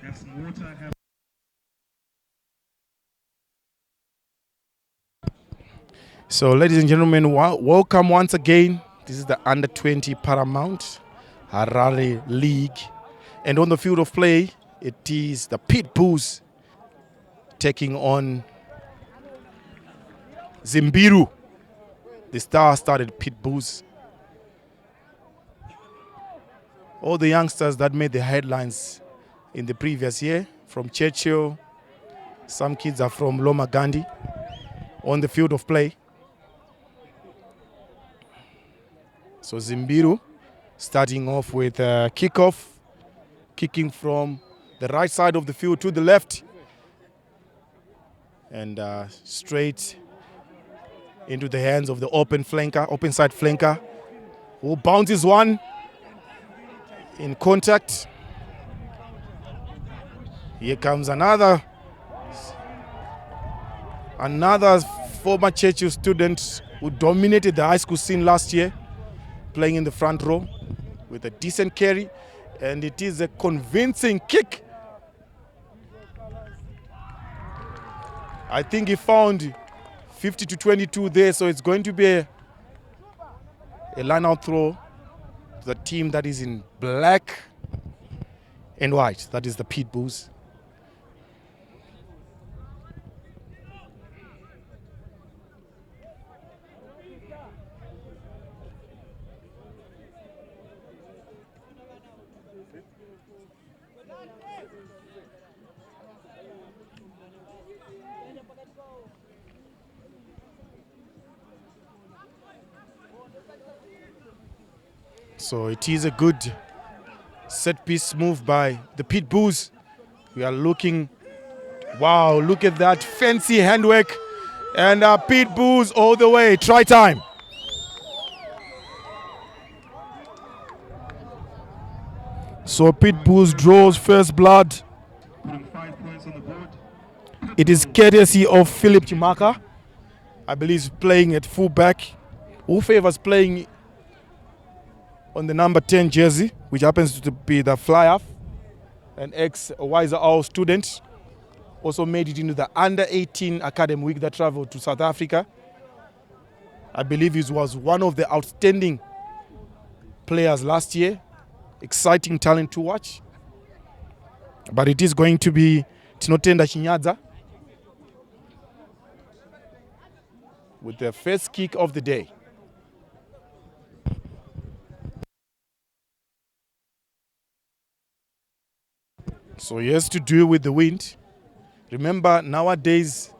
Have some water. So, ladies and gentlemen, welcome once again. This is the Under 20 Paramount Harare League. And on the field of play, it is the Pitbulls taking on Zimbiru, the star-studded Pitbulls. All the youngsters that made the headlines in the previous year, from Churchill, some kids are from Loma Gandhi, on the field of play. So Zimbiru starting off with a kickoff, kicking from the right side of the field to the left and straight into the hands of the open side flanker, who bounces one in contact. Here comes another former Churchill student who dominated the high school scene last year, playing in the front row with a decent carry, and it is a convincing kick. I think he found 50-22 there, so it's going to be a line-out throw to the team that is in black and white. That is the Pitbulls. So it is a good set-piece move by the Pitbulls. We are looking, wow, look at that fancy handwork. And Pitbulls all the way, try time. So Pitbulls draws first blood. Putting 5 points on the board. It is courtesy of Philip Chimaka. I believe he's playing at fullback. Who favors playing on the number 10 jersey, which happens to be the fly-half, an ex-Wiser Owl student. Also made it into the under-18 academy week that traveled to South Africa. I believe he was one of the outstanding players last year. Exciting talent to watch. But it is going to be Tinotenda Chinyadza with the first kick of the day. So he has to deal with the wind. Remember, nowadays,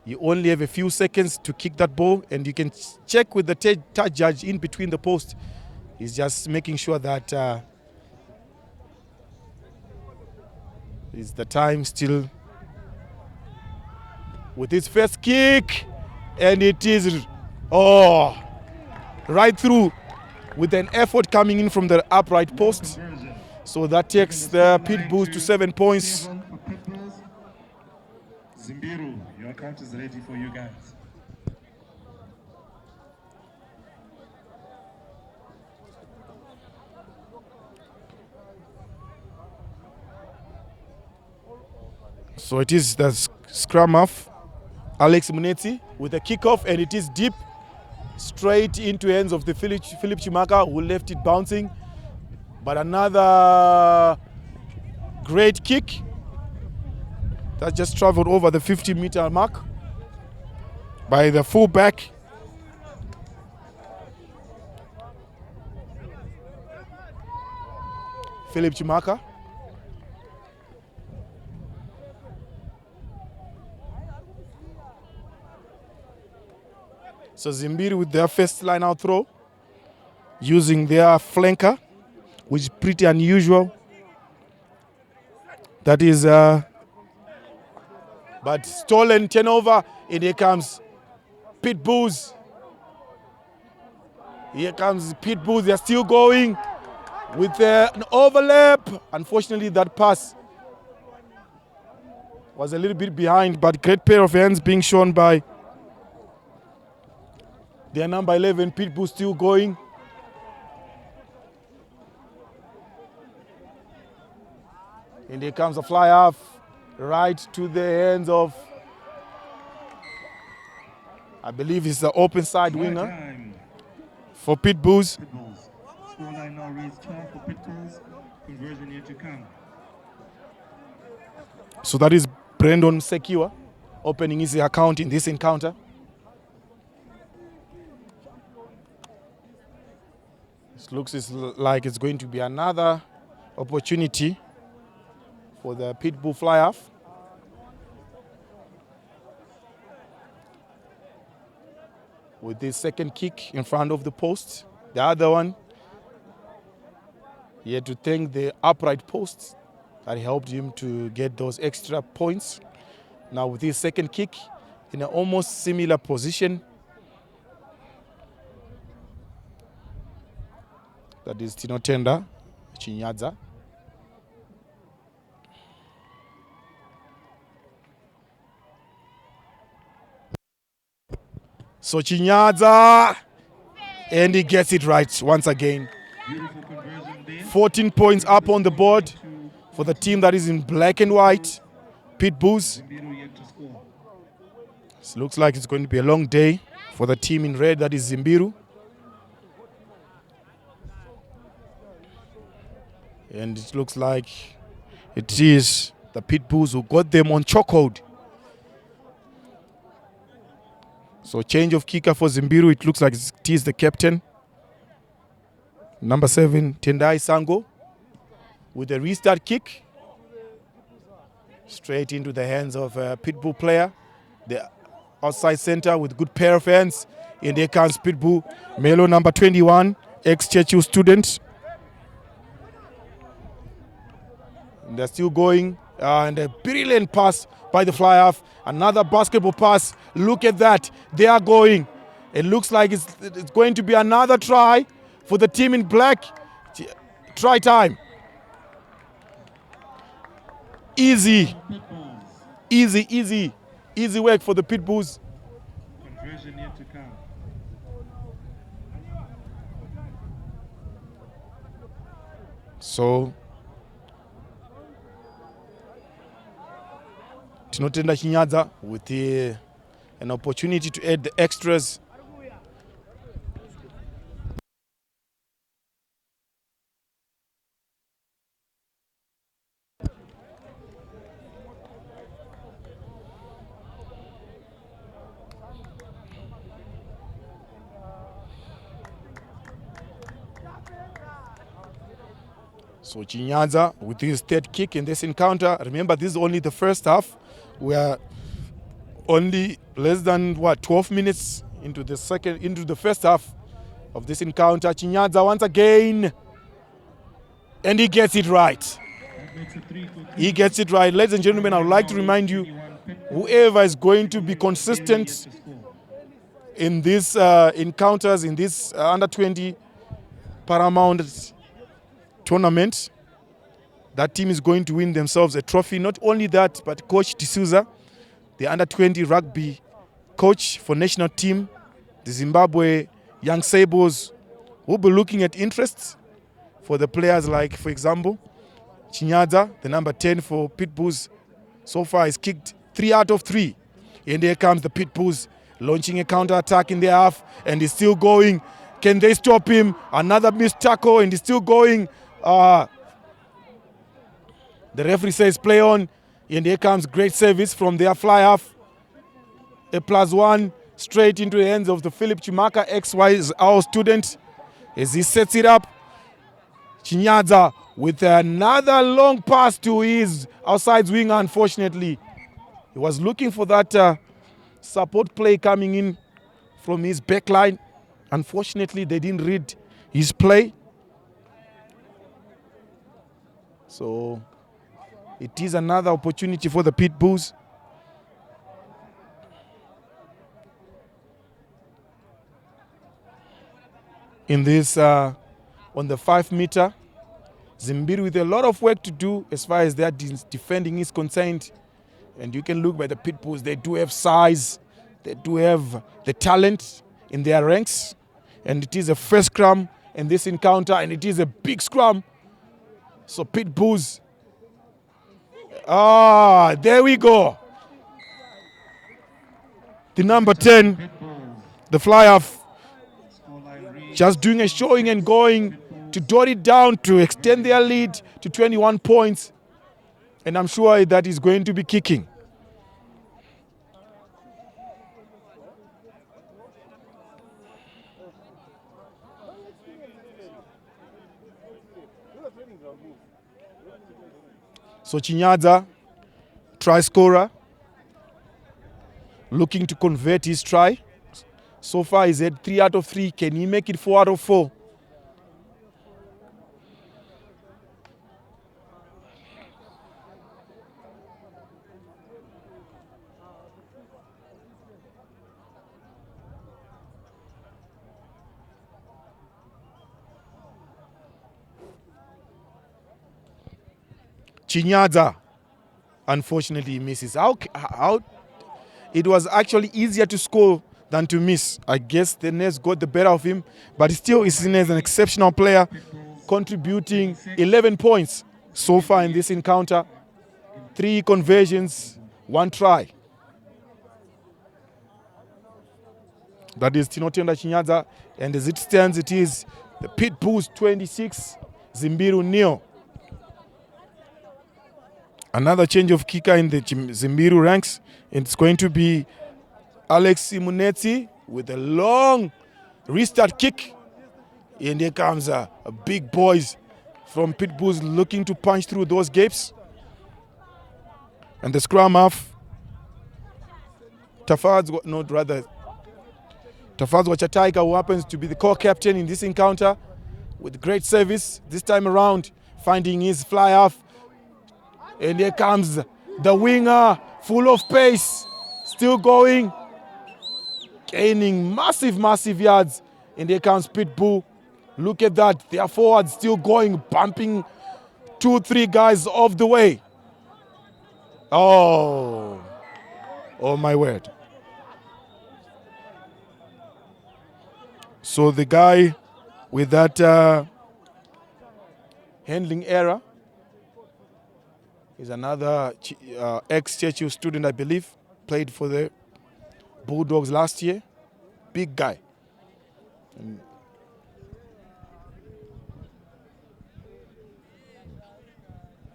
you only have a few seconds to kick that ball, and you can check with the touch judge in between the post. He's just making sure that is the time still with his first kick, and it is right through with an effort coming in from the upright post. So that takes the Pitbulls to 7 points. Zimbiru, your account is ready for you guys. So it is the scrum half, Alex Munetsi, with a kickoff, and it is deep, straight into hands of the Philip Chimaka, who left it bouncing. But another great kick that just traveled over the 50-meter mark by the fullback. Philip Chimaka. So Zimbiru with their first line-out throw, using their flanker, which is pretty unusual. That is, but stolen turnover, and here comes Pitbulls. Here comes Pitbulls, they're still going with an overlap. Unfortunately, that pass was a little bit behind, but great pair of hands being shown by their number 11, Pitbulls, still going. And here comes a fly off right to the hands of, I believe it's the open side winger Time. for Pitbulls. Pitbulls. Scoreline now reads 12 for Pitbulls. Conversion yet to come. So that is Brandon Sekiwa opening his account in this encounter. It looks like it's going to be another opportunity for the Pitbull fly-off. With this second kick in front of the post. The other one, he had to thank the upright posts that helped him to get those extra points. Now with his second kick in an almost similar position. That is Tinotenda Chinyadza. So Chinyadza, and he gets it right once again. 14 points up on the board for the team that is in black and white, Pitbulls. It looks like it's going to be a long day for the team in red, that is Zimbiru. And it looks like it is the Pitbulls who got them on chokehold. So change of kicker for Zimbiru. It looks like it is the captain. Number 7, Tendai Sango, with a restart kick. Straight into the hands of a Pitbull player. The outside center with good pair of hands. And there comes Pitbull. Melo number 21, ex-Churchill student. And they're still going. And a brilliant pass by the fly-off. Another basketball pass. Look at that. They are going. It looks like it's going to be another try for the team in black. Try time. Easy. Easy work for the Pitbulls. Conversion yet to come. So Tinotenda Chinyadza with an opportunity to add the extras. So Chinyadza with his third kick in this encounter. Remember, this is only the first half. We are only less than 12 minutes into the first half of this encounter. Chinyadza once again, and he gets it right. He gets it right. Ladies and gentlemen, I would like to remind you, whoever is going to be consistent in these encounters, in this under 20 Paramount tournament, that team is going to win themselves a trophy. Not only that, but Coach D'Souza, the under 20 rugby coach for national team, the Zimbabwe Young Sables, will be looking at interests for the players like, for example, Chinyadza, the number 10 for Pitbulls. So far he's kicked 3 out of 3. And here comes the Pitbulls launching a counter-attack in their half, and he's still going. Can they stop him? Another missed tackle, and he's still going. The referee says play on, and here comes great service from their fly-half. A +1 straight into the hands of the Philip Chimaka, XY, our student. As he sets it up, Chinyadza with another long pass to his outside winger, unfortunately. He was looking for that support play coming in from his back line. Unfortunately, they didn't read his play. So it is another opportunity for the Pitbulls. In this, on the 5 meter, Zimbiru with a lot of work to do as far as their defending is concerned. And you can look by the Pitbulls, they do have size, they do have the talent in their ranks. And it is a first scrum in this encounter, and it is a big scrum. So Pitbulls There we go. The number 10, Pitbulls. the fly-off, Scoreline reads just doing a showing and going to dot it down to extend their lead to 21 points. And I'm sure that is going to be kicking. So Chinyaza, try scorer, looking to convert his try. So far he's at 3 out of 3. Can he make it 4 out of 4? Chinyaza, unfortunately, he misses. How? It was actually easier to score than to miss. I guess the Nets got the better of him, but still is seen as an exceptional player, contributing 11 points so far in this encounter. 3 conversions, 1 try. That is Tinotenda Chinyaza, and as it stands, it is the Pitbulls 26, Zimbiru nil. Another change of kicker in the Zimbiru ranks. It's going to be Alex Munetsi with a long restart kick. And here comes a big boys from Pitbulls looking to punch through those gaps. And the scrum half, Tafaz Wachataika, who happens to be the co-captain in this encounter, with great service this time around, finding his fly half. And here comes the winger, full of pace, still going, gaining massive yards. And here comes Pitbull. Look at that, their forwards still going, bumping 2-3 guys off the way. Oh my word. So the guy with that handling error is another ex-Churchill student, I believe, played for the Bulldogs last year. Big guy.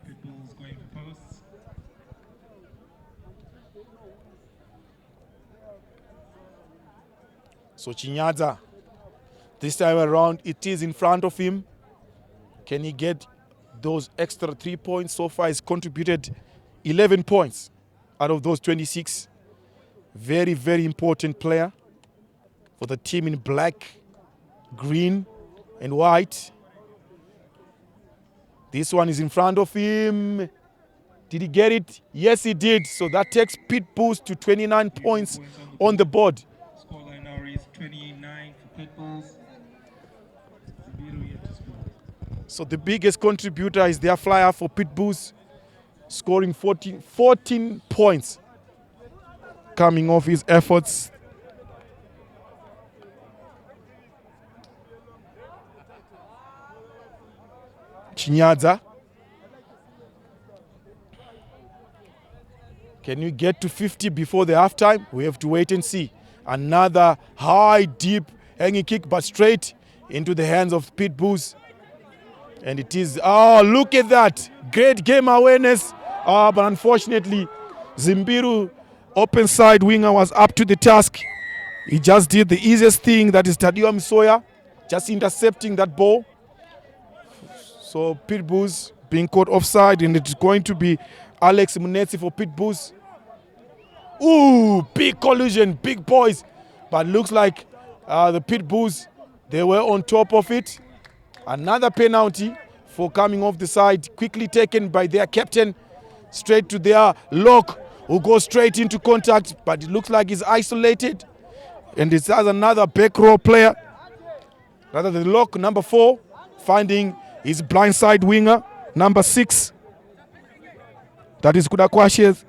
Pitbulls going for posts. So Chinyaza, this time around, it is in front of him. Can he get those extra 3 points? So far, he's contributed 11 points out of those 26. Very, very important player for the team in black, green, and white. This one is in front of him. Did he get it? Yes, he did. So that takes Pitbulls to 29 points on the board. Scoreline now reads 29 for Pitbulls. Zimbiru yet to score. So the biggest contributor is their flyer for Pitbulls, scoring 14 points, coming off his efforts. Chinyaza. Can you get to 50 before the halftime? We have to wait and see. Another high, deep, hanging kick, but straight into the hands of Pitbulls. And it is, look at that. Great game awareness. But unfortunately, Zimbiru, open side winger, was up to the task. He just did the easiest thing, that is Tadio Msoya, just intercepting that ball. So Pitbulls being caught offside, and it's going to be Alex Munetsi for Pitbulls. Ooh, big collision, big boys. But looks like the Pitbulls, they were on top of it. Another penalty for coming off the side, quickly taken by their captain, straight to their lock, who goes straight into contact, but it looks like he's isolated. And it has another back row player, rather the lock, number 4, finding his blindside winger, number 6. That is Kudakwashe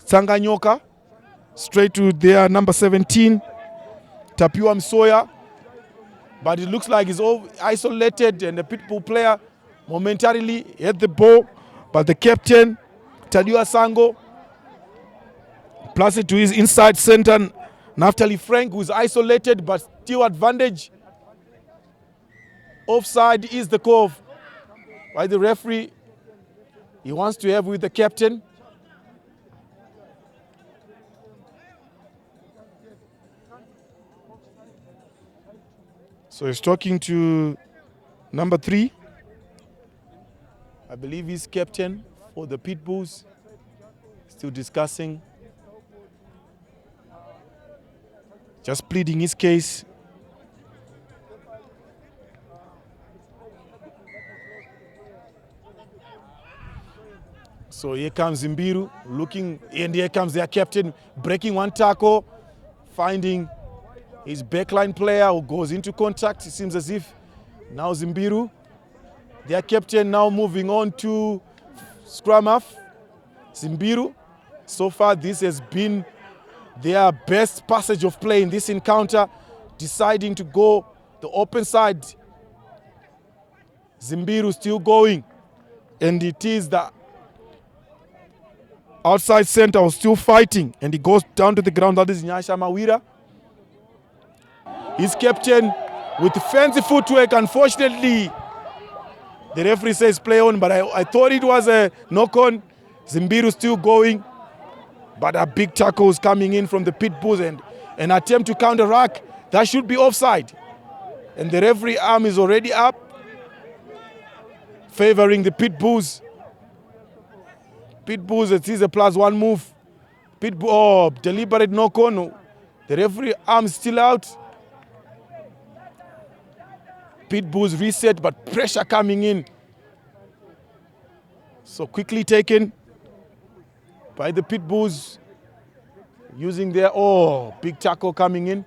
Sanganyoka, straight to their number 17, Tapiwa Msoya. But it looks like he's all isolated, and the Pitbull player momentarily had the ball, but the captain Tadiwa Sango. Plus it to his inside center, Naftali Frank, who is isolated but still advantage. Offside is the call by the referee. He wants to have with the captain. So he's talking to number 3. I believe he's captain for the Pitbulls. Still discussing. Just pleading his case. So here comes Zimbiru looking, and here comes their captain breaking one tackle, finding his backline player who goes into contact. It seems as if now Zimbiru, their captain, now moving on to scrum half. Zimbiru, so far this has been their best passage of play in this encounter, deciding to go the open side. Zimbiru still going, and it is the outside center was still fighting, and he goes down to the ground. That is Nyasha Mawira. His captain with fancy footwork. Unfortunately, the referee says play on, but I thought it was a knock on. Zimbiru still going, but a big tackle is coming in from the Pitbulls and an attempt to counteract. That should be offside. And the referee arm is already up, favoring the Pitbulls. Pitbulls, it is a +1 move. Pitbull, deliberate knock on. The referee arm is still out. Pitbulls reset, but pressure coming in. So quickly taken by the Pitbulls, using their big tackle coming in.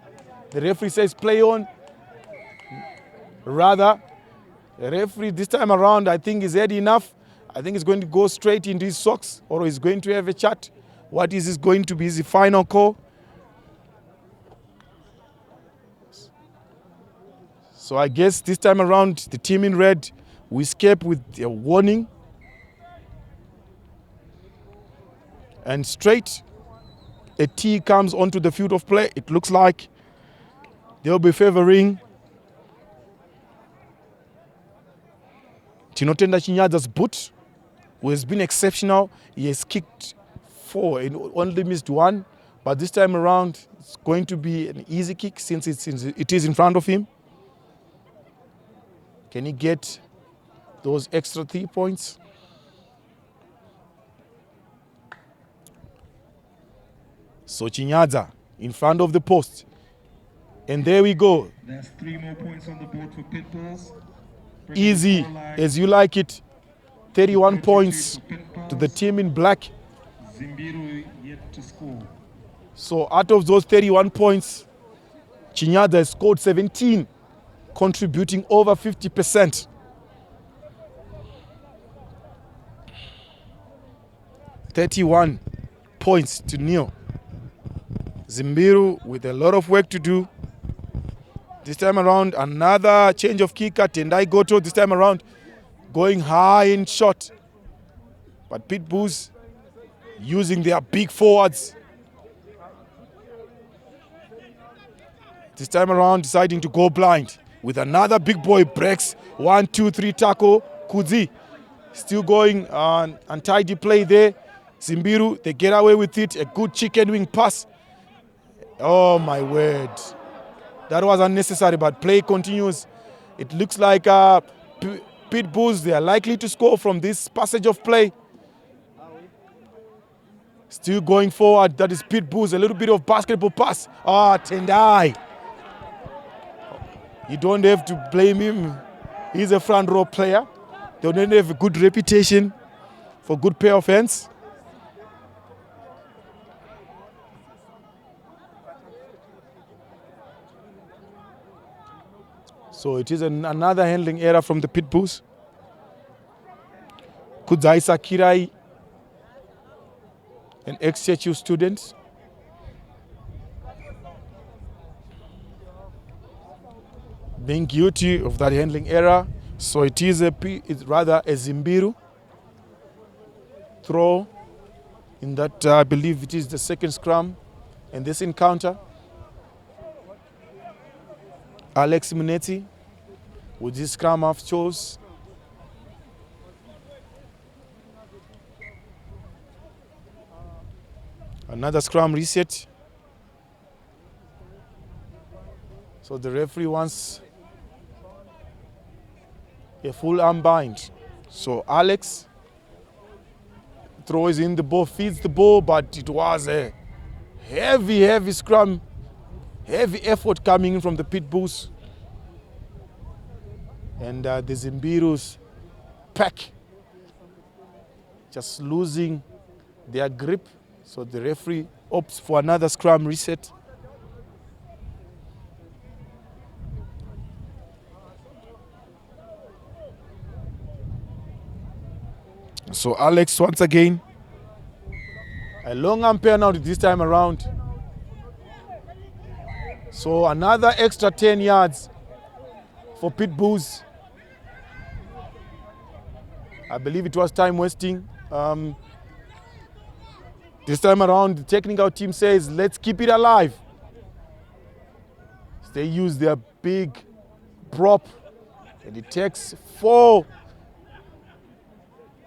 The referee says play on. Rather, the referee this time around, I think, is had enough. I think he's going to go straight into his socks, or he's going to have a chat. What is this going to be? Is the final call? So I guess this time around, the team in red will escape with a warning. And straight, a T comes onto the field of play. It looks like they'll be favoring Tinotenda Chinyada's boot, who has been exceptional. He has kicked 4 and only missed 1. But this time around, it's going to be an easy kick since it is in front of him. Can he get those extra 3 points? So Chinyada in front of the post. And there we go. That's 3 more points on the board for Pitbulls. Easy, as you like it. 31 points to the team in black. Zimbiru yet to score. So out of those 31 points, Chinyada has scored 17, contributing over 50%. $31 points to nil. Zimbiru with a lot of work to do. This time around, another change of kicker. Tendai Goto this time around going high in shot. But Pitbulls using their big forwards. This time around deciding to go blind with another big boy breaks. 1, 2, 3 tackle. Kudzi still going on untidy play there. Zimbiru, they get away with it. A good chicken wing pass. Oh my word. That was unnecessary, but play continues. It looks like Pitbulls, they are likely to score from this passage of play. Still going forward, that is Pitbulls, a little bit of basketball pass. Tendai. You don't have to blame him. He's a front row player. They don't have a good reputation for good pair of hands. So it is another handling error from the Pitbulls. Kudzai Sakirai, an ex-CHU student. Being guilty of that handling error. So it is rather a Zimbiru throw in that I believe it is the second scrum in this encounter. Alex Muneti with his scrum half chose. Another scrum reset. So the referee wants a full arm bind. So Alex throws in the ball, feeds the ball, but it was a heavy scrum, heavy effort coming in from the Pitbulls. And the Zimbiru's pack just losing their grip. So the referee opts for another scrum reset. So Alex once again, a long arm penalty this time around. So another extra 10 yards for Pitbulls. I believe it was time wasting. This time around, the technical team says, let's keep it alive. They use their big prop, and it takes 4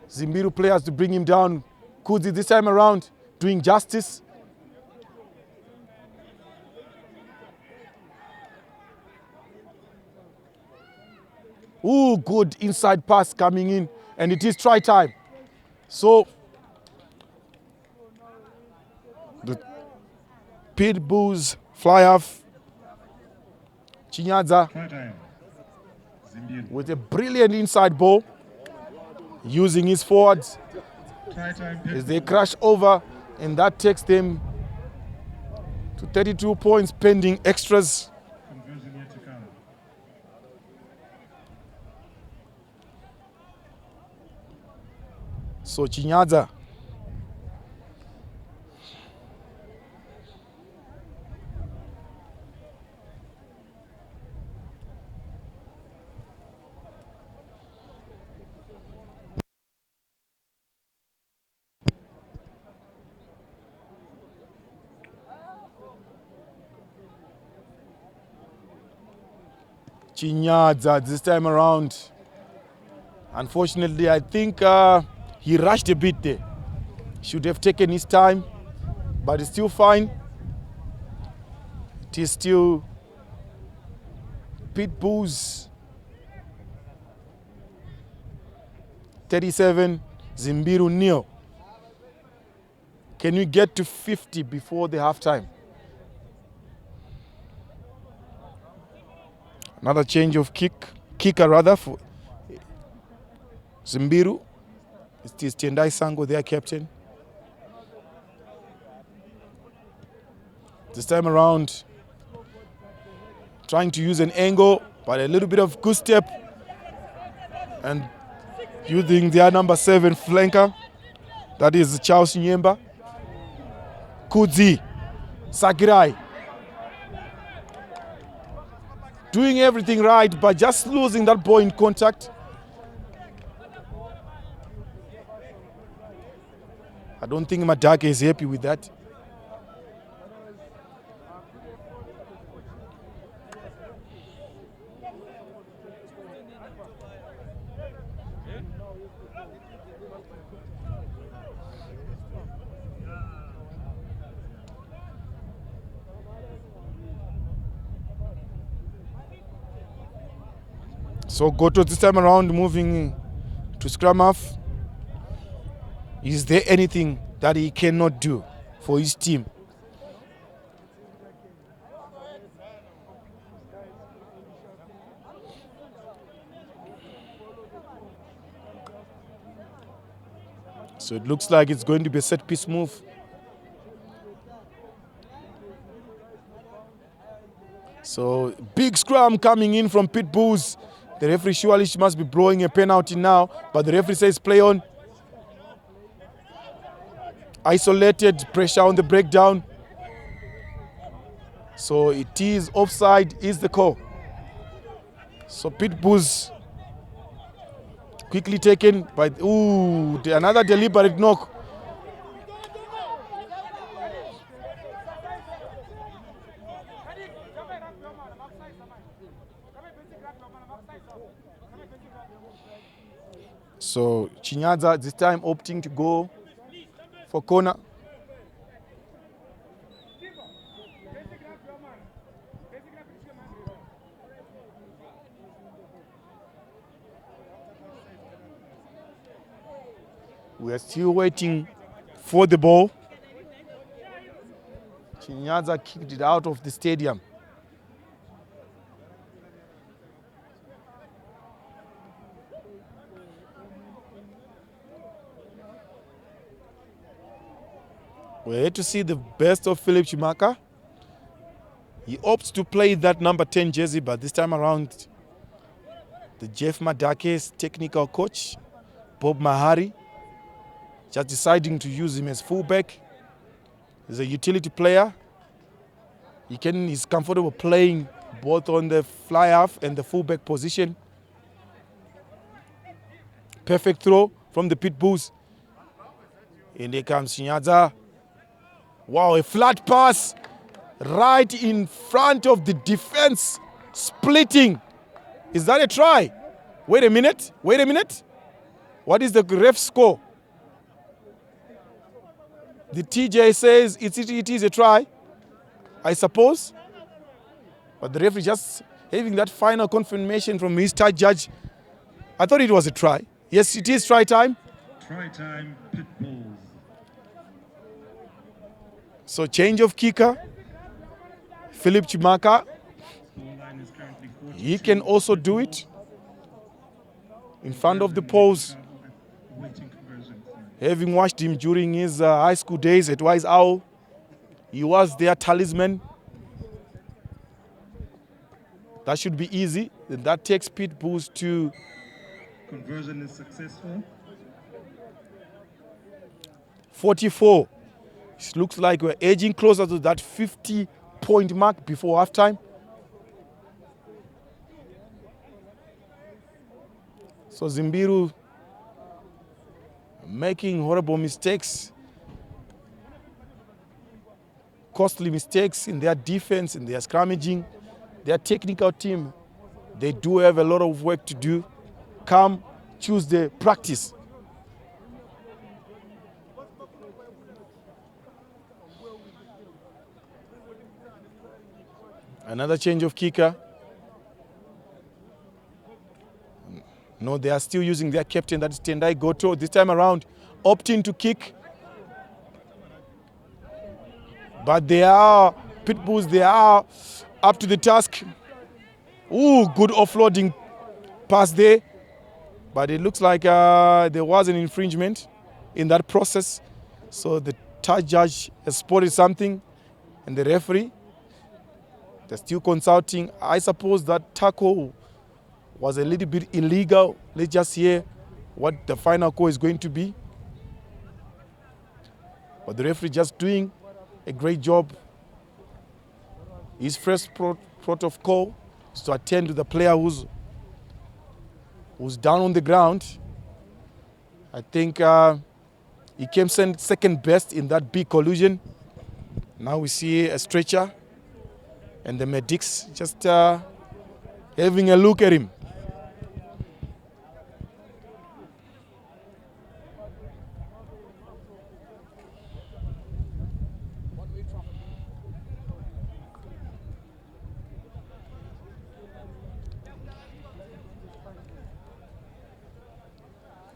Zimbiru players to bring him down. Kudzi this time around doing justice. Ooh, good inside pass coming in, and it is try time. So the Pitbulls fly off. Chinyaza with a brilliant inside ball, using his forwards as they crash over, and that takes them to 32 points pending extras. So Chinyaza this time around. Unfortunately, I think he rushed a bit there. Should have taken his time, but it's still fine. It is still Pitbulls 37, Zimbiru 0. Can we get to 50 before the halftime? Another change of kicker rather for Zimbiru. It is Tendai Sango, their captain. This time around, trying to use an angle, but a little bit of good step, and using their number 7 flanker, that is Charles Nyemba. Kudzi, Sakirai, doing everything right, but just losing that ball in contact. I don't think Madake is happy with that. So Goto this time around moving to scrum half. Is there anything that he cannot do for his team? So it looks like it's going to be a set piece move. So big scrum coming in from Pitbulls. The referee surely must be blowing a penalty now, but the referee says play on. Isolated, pressure on the breakdown. So it is offside, is the call. So Pitbulls quickly taken by, another deliberate knock. So Chinyaza this time opting to go for corner. We are still waiting for the ball. Chinyaza kicked it out of the stadium. We're here to see the best of Philip Chimaka. He opts to play that number 10 jersey, but this time around, the Jeff Madake's technical coach, Bob Mahari, just deciding to use him as fullback. He's a utility player. He's comfortable playing both on the fly half and the fullback position. Perfect throw from the Pitbulls. And here comes Chinyaza. Wow, a flat pass right in front of the defense, splitting. Is that a try? Wait a minute. What is the ref score? The TJ says it is a try, I suppose. But the referee just having that final confirmation from his third judge. I thought it was a try. Yes, it is try time. Try time, Pitbulls. So change of kicker. Philip Chimaka. Scoreline is currently 42. He can also do it in front of the post. Waiting conversion. Having watched him during his high school days at Wise Owl, he was their talisman. That should be easy. Then that takes Pitbulls to Conversion is successful. 44. It looks like we're edging closer to that 50-point mark before halftime. So Zimbiru making horrible mistakes, costly mistakes in their defense, in their scrummaging. Their technical team, they do have a lot of work to do. Come Tuesday, practice. Another change of kicker. No, they are still using their captain, that is Tendai Goto. This time around, opting to kick. But they are, Pitbulls, they are up to the task. Ooh, good offloading pass there. But it looks like there was an infringement in that process. So the third judge has spotted something, and the referee, they're still consulting. I suppose that tackle was a little bit illegal. Let's just hear what the final call is going to be. But the referee just doing a great job. His first protocol is to attend to the player who's down on the ground. I think he came second best in that big collision. Now we see a stretcher and the medics just having a look at him.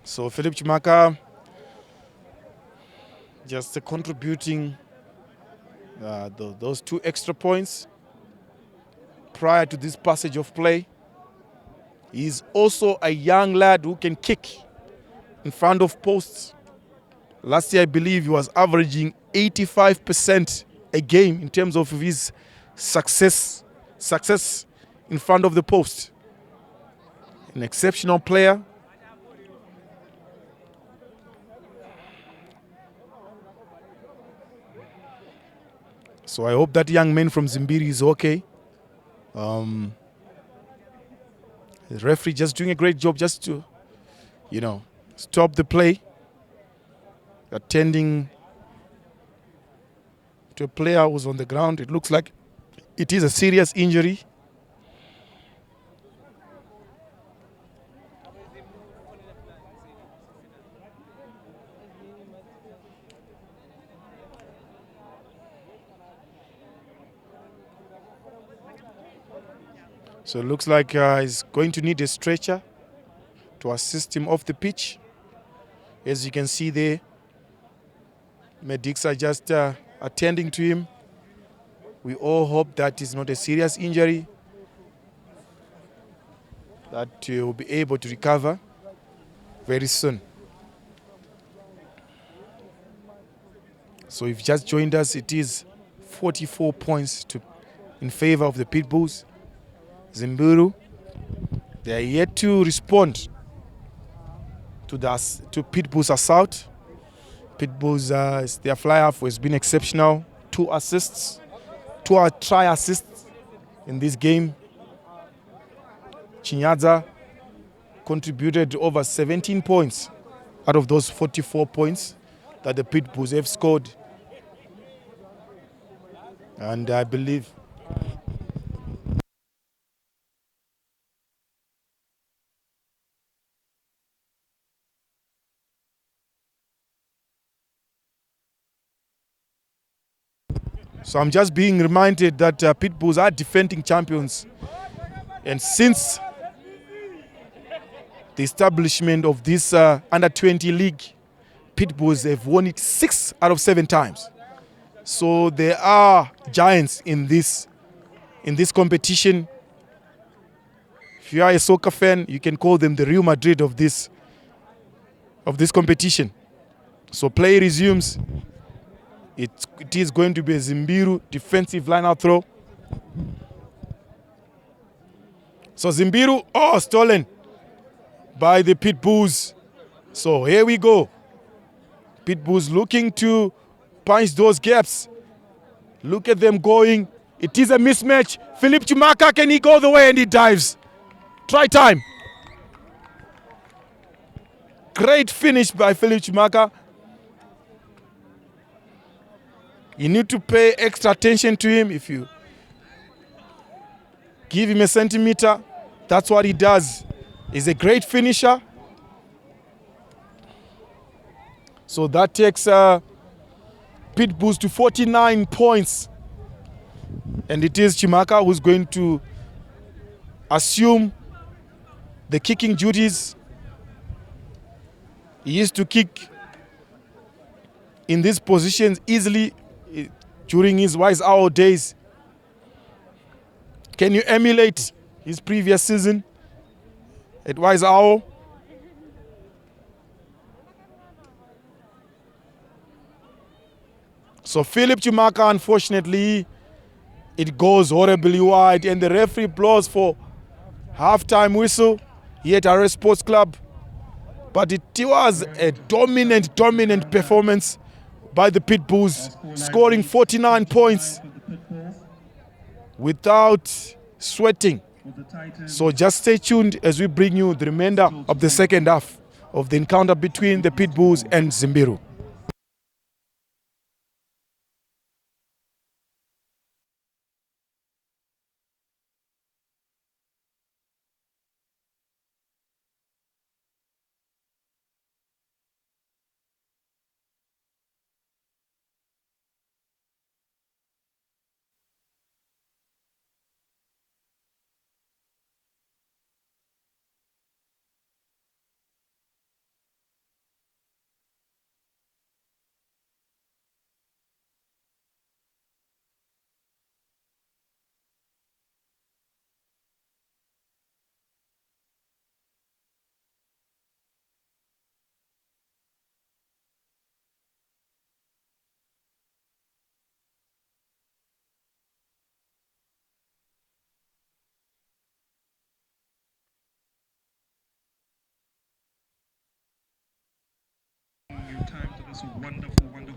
So Philip Chimaka just contributing those 2 extra points prior to this passage of play. He's also a young lad who can kick in front of posts. Last year, I believe he was averaging 85% a game in terms of his success in front of the post. An exceptional player. So I hope that young man from Zimbiru is okay. The referee just doing a great job just to, stop the play. Attending to a player who's on the ground. It looks like it is a serious injury. So it looks like he's going to need a stretcher to assist him off the pitch. As you can see there, medics are just attending to him. We all hope that it's not a serious injury, that he will be able to recover very soon. So if you just joined us, it is 44 points in favor of the Pitbulls. Zimbiru, they are yet to respond to Pitbulls' assault. Pitbulls, their fly-half has been exceptional. 2 assists, 2 try assists in this game. Chinyaza contributed over 17 points out of those 44 points that the Pitbulls have scored. And I believe so I'm just being reminded that Pitbulls are defending champions. And since the establishment of this under-20 league, Pitbulls have won it 6 out of 7 times. So there are giants in this competition. If you are a soccer fan, you can call them the Real Madrid of this competition. So play resumes. It is going to be a Zimbiru defensive line-out throw. So Zimbiru, stolen by the Pitbulls. So here we go. Pitbulls looking to punch those gaps. Look at them going. It is a mismatch. Philip Chimaka, can he go the way? And he dives. Try time. Great finish by Philip Chimaka. You need to pay extra attention to him. If you give him a centimeter, that's what he does. He's a great finisher. So that takes Pitbulls to 49 points. And it is Chimaka who's going to assume the kicking duties. He used to kick in these positions easily during his Wise Hour days. Can you emulate his previous season at Wise Hour? So Philip Chimaka, unfortunately, it goes horribly wide, and the referee blows for halftime whistle here at Harare Sports Club. But it was a dominant performance by the Pitbulls, scoring 49 points without sweating. So just stay tuned as we bring you the remainder of the second half of the encounter between the Pitbulls and Zimbiru.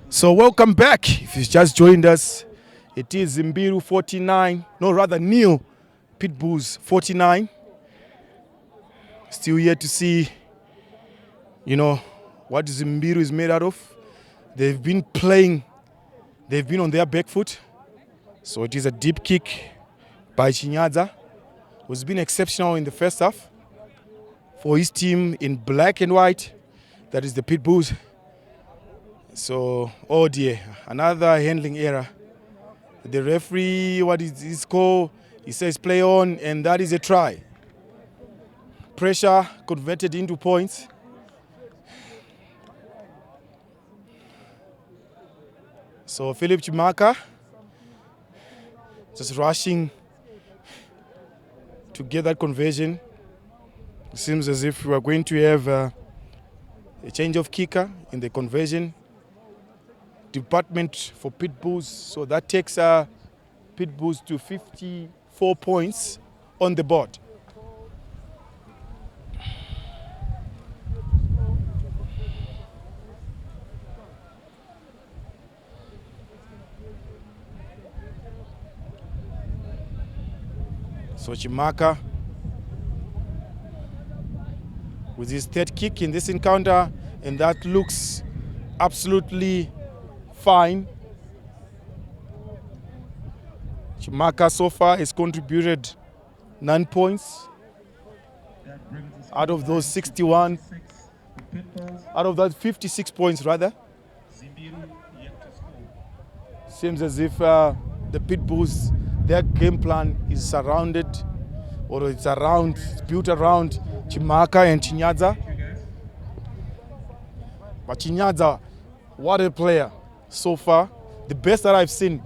So welcome back. If you just joined us, it is Zimbiru 49, nil, Pitbulls 49. Still here to see, what Zimbiru is made out of. They've been on their back foot. So it is a deep kick by Chinyaza, who's been exceptional in the first half for his team in black and white. That is the Pitbulls. So, oh dear, another handling error. The referee, what is this called? He says play on, and that is a try. Pressure converted into points. So Philip Chimaka just rushing to get that conversion. It seems as if we are going to have a change of kicker in the conversion department for Pitbulls. So that takes Pitbulls to 54 points on the board. So Chimaka with his third kick in this encounter, and that looks absolutely fine. Chimaka so far has contributed 9 points out of those 61, out of that 56 points rather. Zimbiru yet to score. Seems as if the Pitbulls, their game plan is surrounded, or it's built around Chimaka and Chinyaza. But Chinyaza, what a player so far. The best that I've seen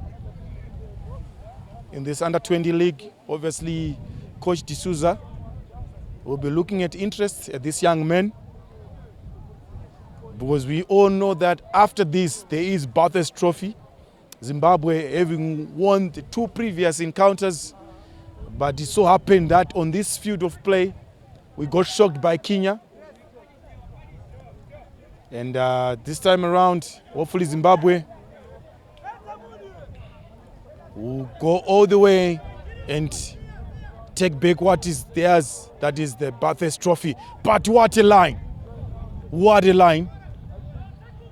in this under-20 league. Obviously, Coach D'Souza will be looking at interest at this young man, because we all know that after this, there is Bathurst Trophy. Zimbabwe having won the 2 previous encounters, but it so happened that on this field of play, we got shocked by Kenya. And this time around, hopefully Zimbabwe will go all the way and take back what is theirs, that is the Bathurst Trophy. But what a line! What a line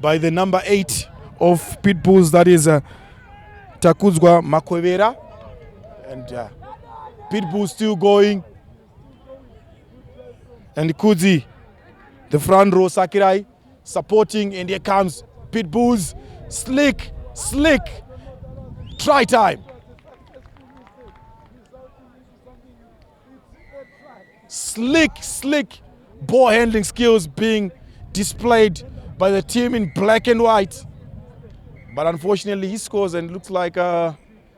by the number 8 of Pitbulls, that is Takuzwa Makwevera. And Pitbulls still going. And Kudzi, the front row, Sakirai, supporting, and here comes Pitbulls. Slick, try time. Slick ball handling skills being displayed by the team in black and white. But unfortunately he scores, and looks like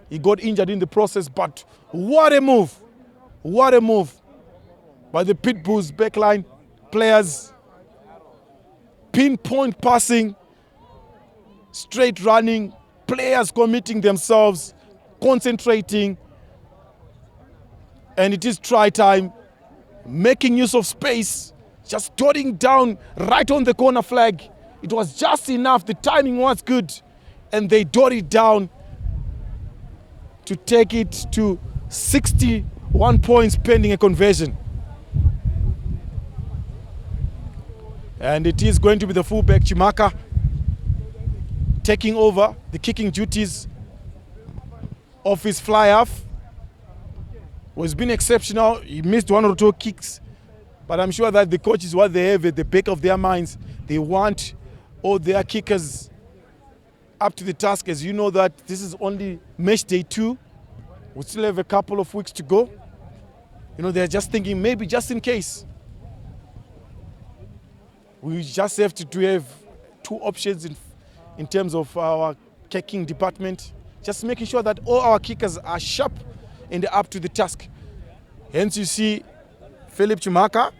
he got injured in the process. But what a move by the Pitbulls backline players. Pinpoint passing, straight running, players committing themselves, concentrating, and it is try time, making use of space, just dotting down right on the corner flag. It was just enough, the timing was good, and they dotted down to take it to 61 points pending a conversion. And it is going to be the fullback Chimaka taking over the kicking duties of his fly half. Has been exceptional. He missed 1 or 2 kicks, but I'm sure that the coaches, what they have at the back of their minds, they want all their kickers up to the task. As you know that this is only match day 2. We still have a couple of weeks to go. You know, they're just thinking maybe just in case. We just have to have 2 options in terms of our kicking department. Just making sure that all our kickers are sharp and up to the task. Hence you see Philip Chimaka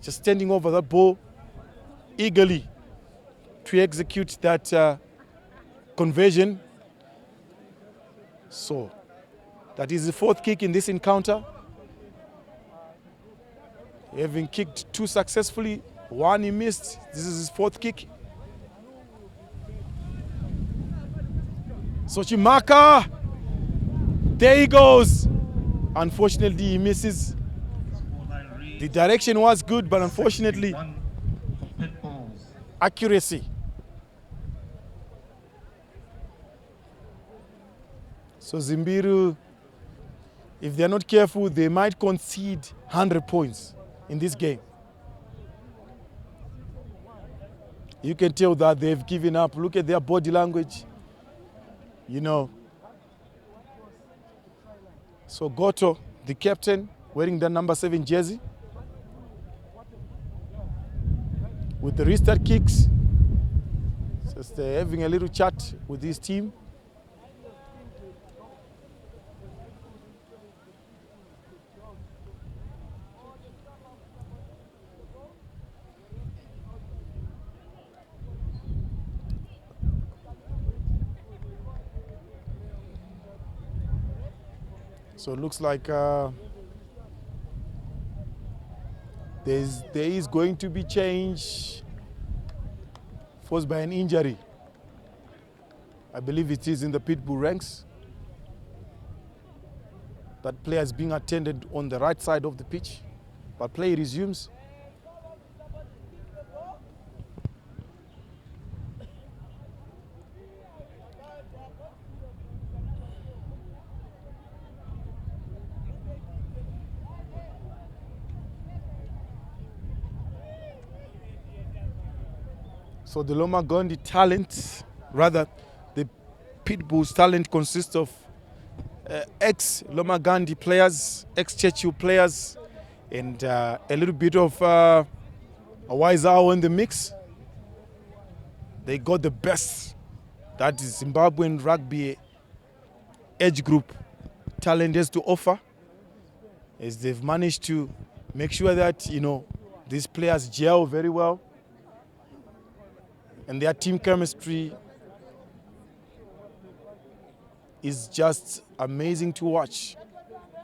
just standing over that ball eagerly to execute that conversion. So that is the 4th kick in this encounter. Having kicked 2 successfully, 1 he missed. This is his 4th kick. So Chimaka, there he goes. Unfortunately, he misses. The direction was good, but unfortunately, accuracy. So Zimbiru, if they're not careful, they might concede 100 points in this game. You can tell that they've given up. Look at their body language. You know. So Goto, the captain, wearing the number 7 jersey. With the restart kicks. Just having a little chat with his team. So it looks like there is going to be change forced by an injury. I believe it is in the Pitbull ranks. That player is being attended on the right side of the pitch, but play resumes. So the Loma Gondi talent, rather the Pitbulls talent consists of ex-Loma Gandhi players, ex-Churchill players, and a little bit of a Waizao in the mix. They got the best that Zimbabwean rugby age group talent has to offer, as they've managed to make sure that, you know, these players gel very well. And their team chemistry is just amazing to watch.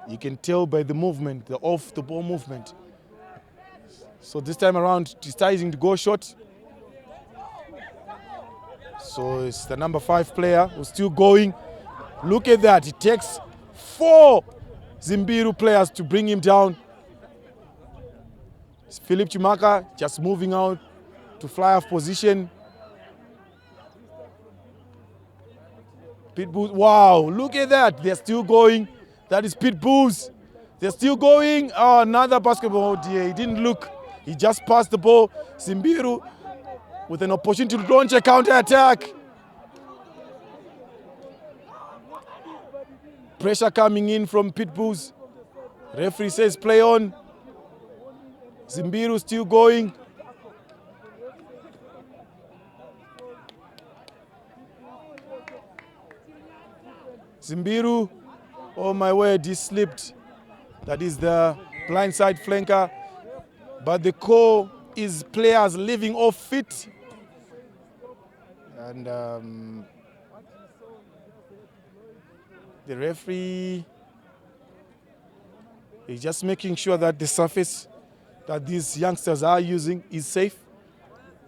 You can tell by the movement, the off-the-ball movement. So this time around, deciding to go short. So it's the number 5 player who's still going. Look at that. It takes 4 Zimbiru players to bring him down. It's Philip Chimaka just moving out to fly off position. Pitbulls, wow, look at that. They're still going. That is Pitbulls. They're still going. Oh, another basketball. Oh dear, he didn't look. He just passed the ball. Zimbiru with an opportunity to launch a counter-attack. Pressure coming in from Pitbulls. Referee says play on. Zimbiru still going. Zimbiru, oh my word, he slipped. That is the blindside flanker. But the core is players living off fit. And the referee is just making sure that the surface that these youngsters are using is safe.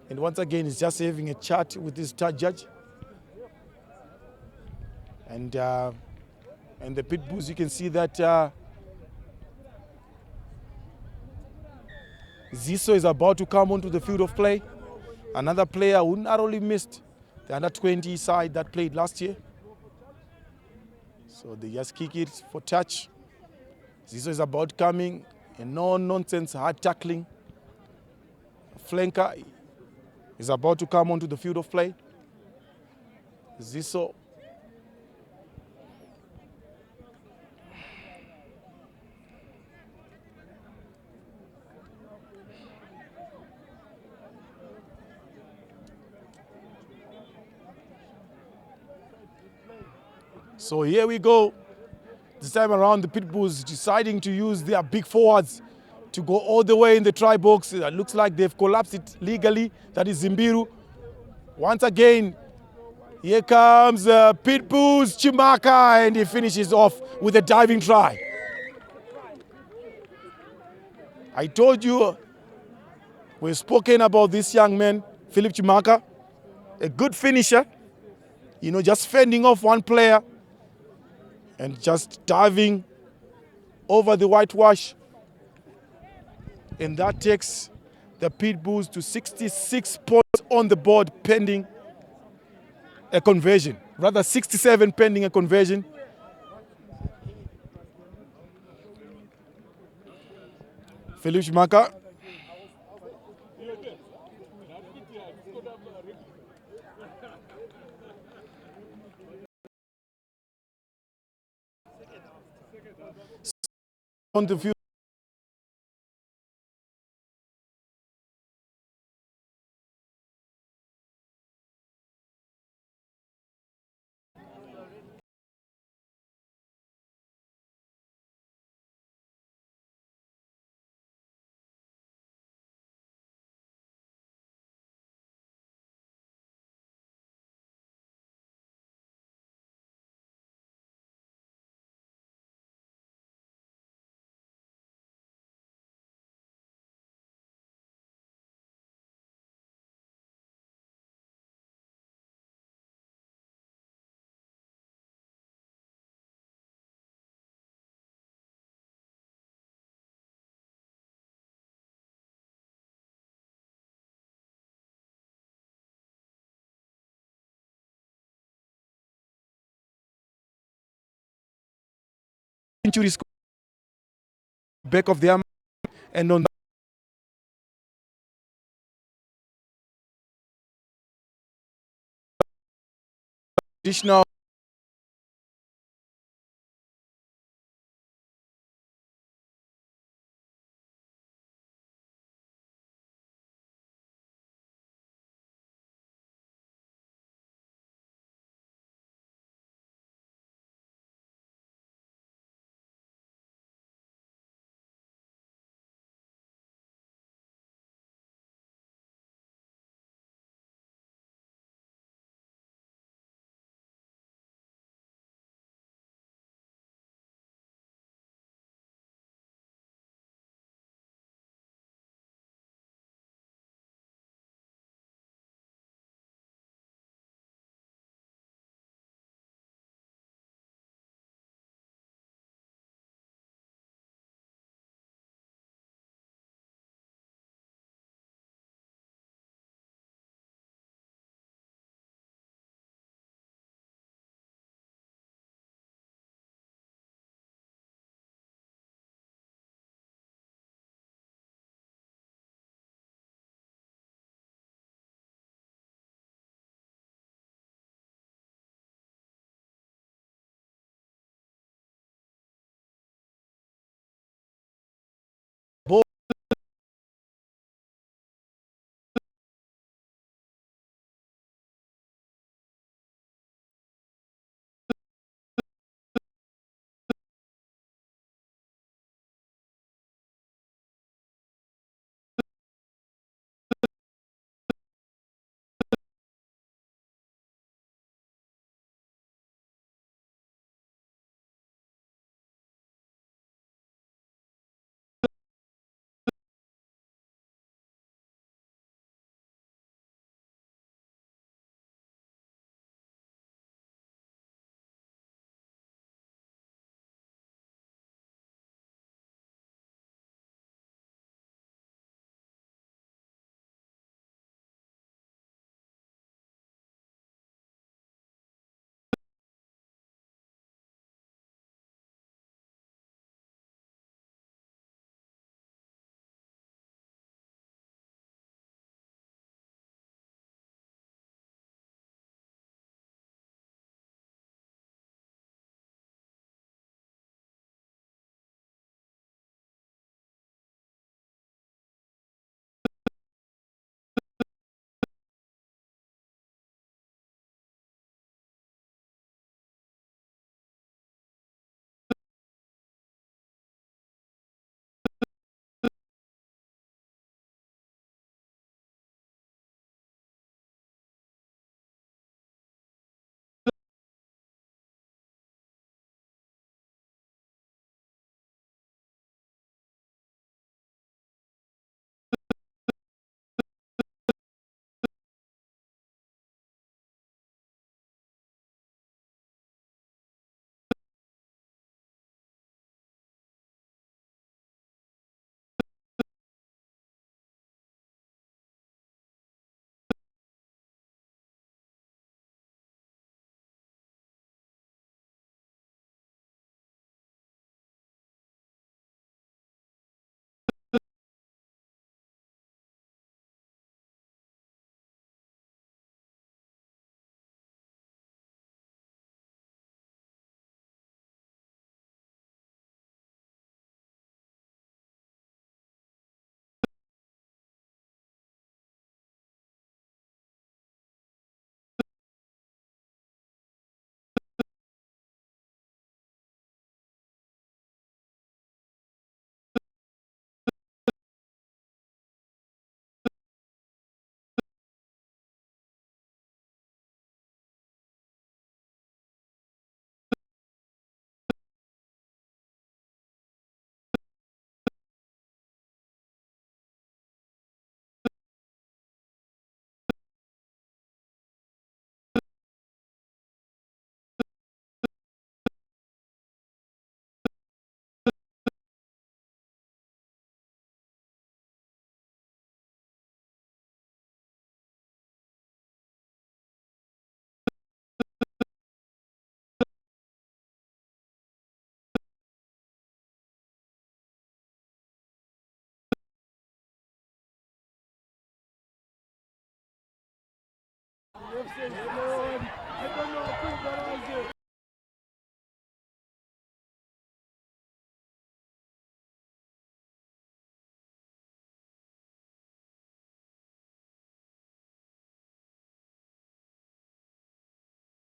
And once again, he's just having a chat with his third judge. And the Pitbulls, you can see that Ziso is about to come onto the field of play. Another player who narrowly missed the under-20 side that played last year. So they just kick it for touch. Ziso is about coming. A no-nonsense, hard tackling. Flanker is about to come onto the field of play. Ziso. So here we go. This time around, the Pitbulls deciding to use their big forwards to go all the way in the try box. It looks like they've collapsed it legally. That is Zimbiru. Once again, here comes Pitbulls, Chimaka, and he finishes off with a diving try. I told you, we've spoken about this young man, Philip Chimaka, a good finisher, you know, just fending off one player and just diving over the whitewash. And that takes the Pitbulls to 66 points on the board pending a conversion. Rather 67 pending a conversion. Philip Chimaka. point of view. Centuries back of their mind and on additional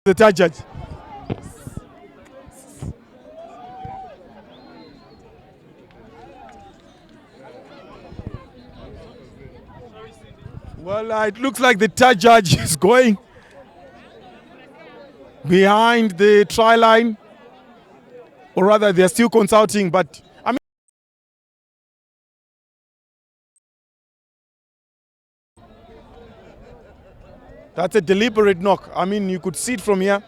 The third judge. Well, it looks like the third judge is going behind the try line, or rather, they're still consulting. But I mean, that's a deliberate knock. I mean, you could see it from here.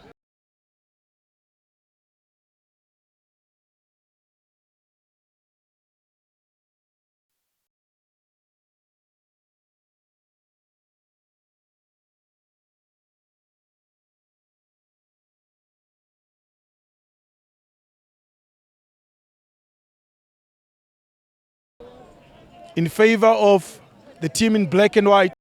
In favor of the team in black and white.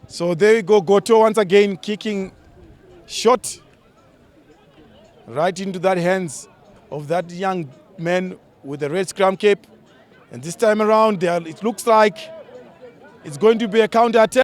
So there you go, Goto once again kicking shot right into that hands of that young man with the red scrum cape. And this time around, it looks like it's going to be a counter attack.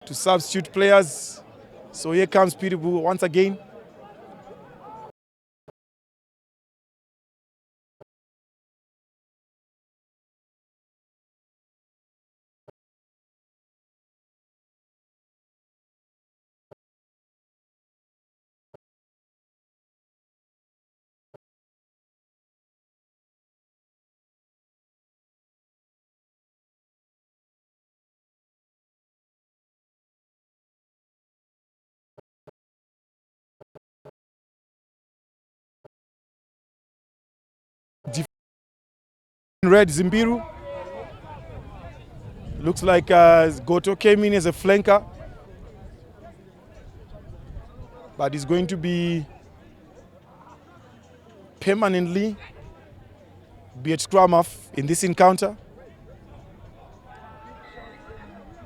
to substitute players. So here comes Pitbull once again. Red Zimbiru. Looks like Goto came in as a flanker, but he's going to be permanently be at scrum half in this encounter.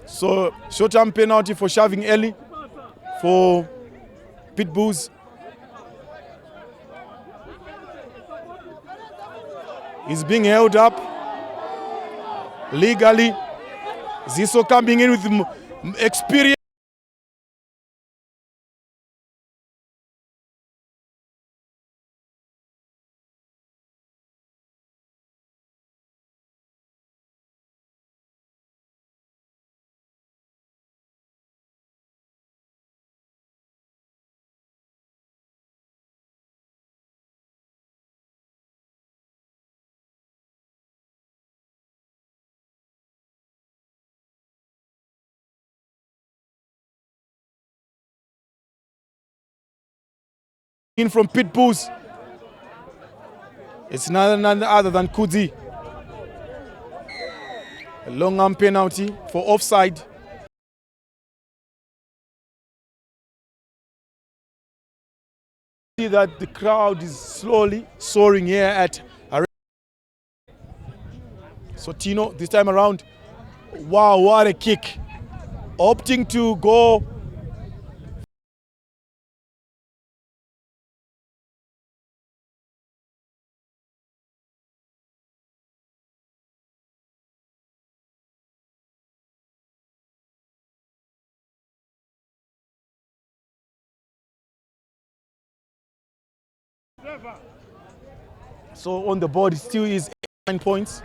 So short-term penalty for shoving early for Pitbulls. He's being held up legally. Ziso coming in with experience. In from Pitbulls. It's none other than Kudzi. A long arm penalty for offside. See that the crowd is slowly soaring here at Harare. So Tino, this time around, wow, what a kick. Opting to go so on the board, it still is 9 points.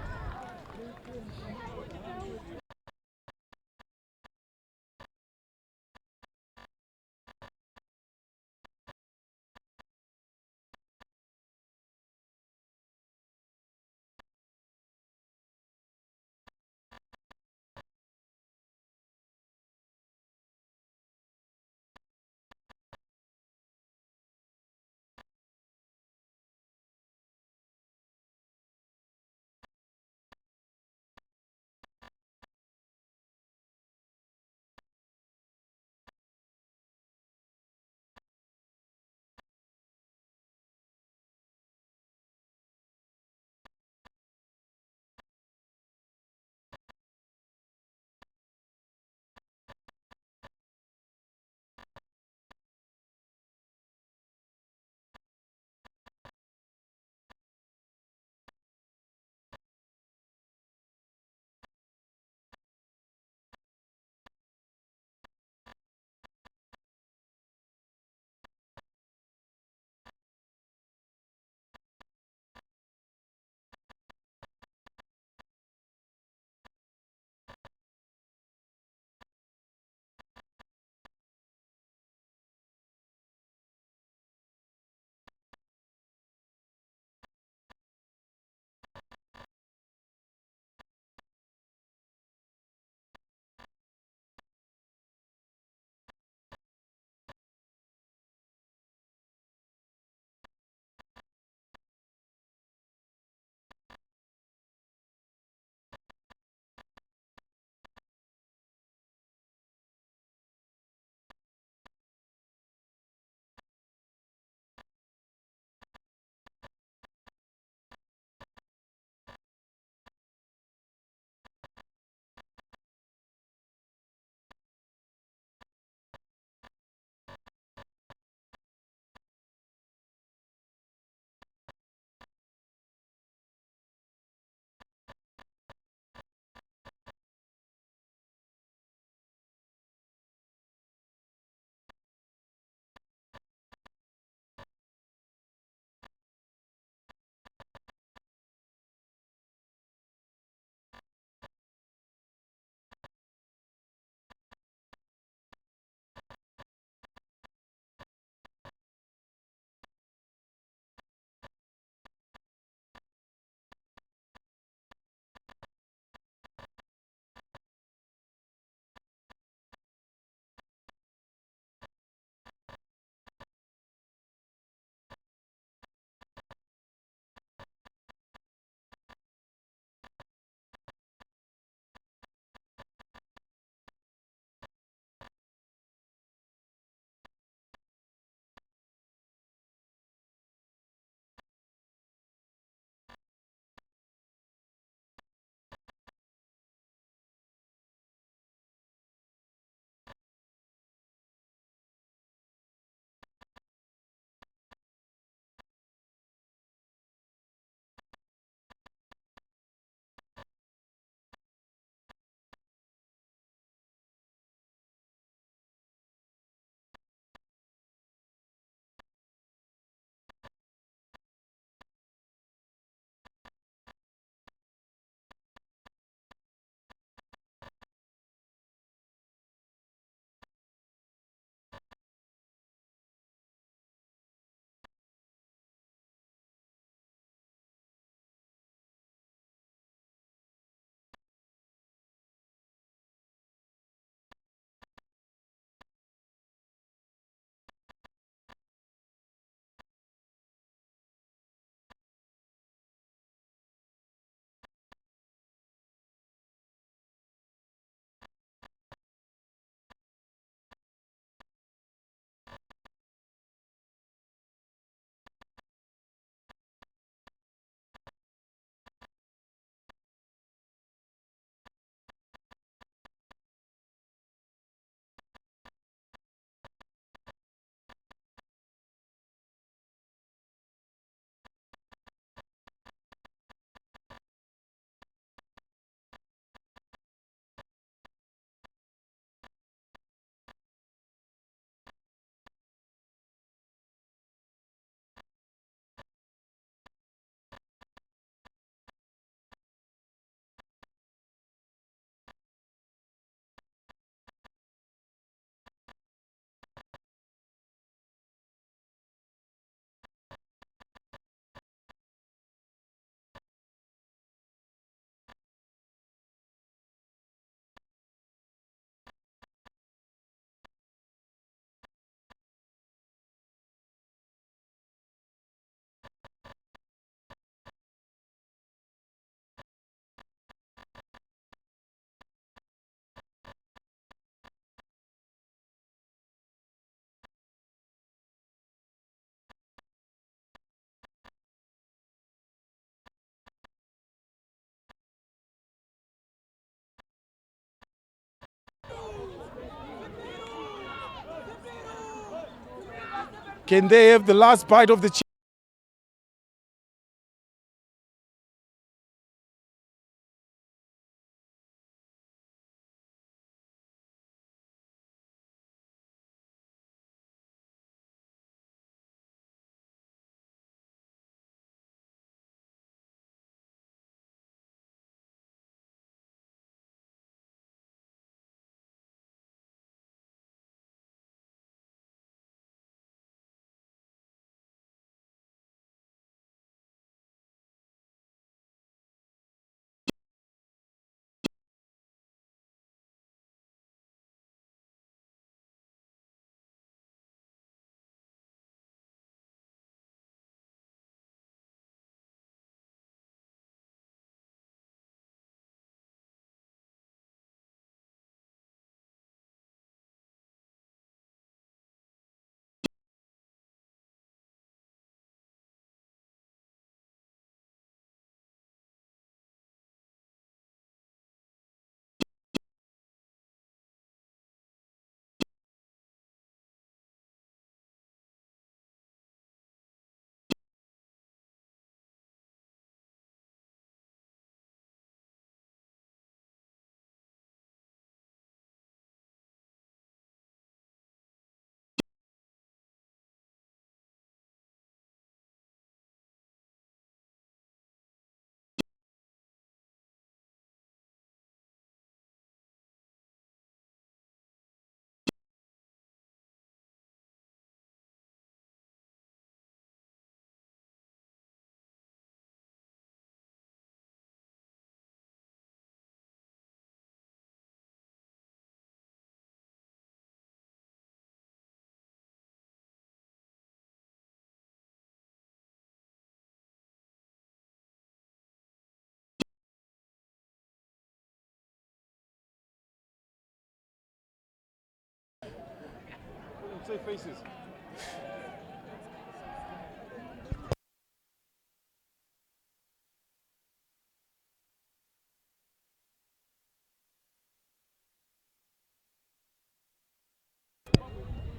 Can they have the last bite of the chicken?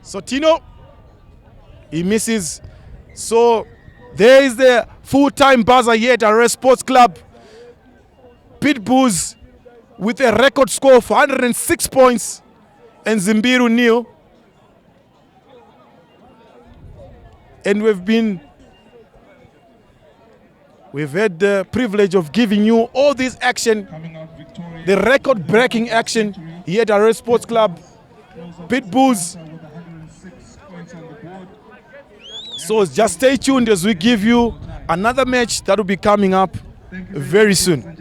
So Tino, he misses. So there is the full-time buzzer here at Harare Sports Club. Pitbulls with a record score of 106 points and Zimbiru nil. And we've had the privilege of giving you all this action, the record-breaking action here at Harare Sports Club. Pitbulls. So just stay tuned as we give you another match that will be coming up very soon.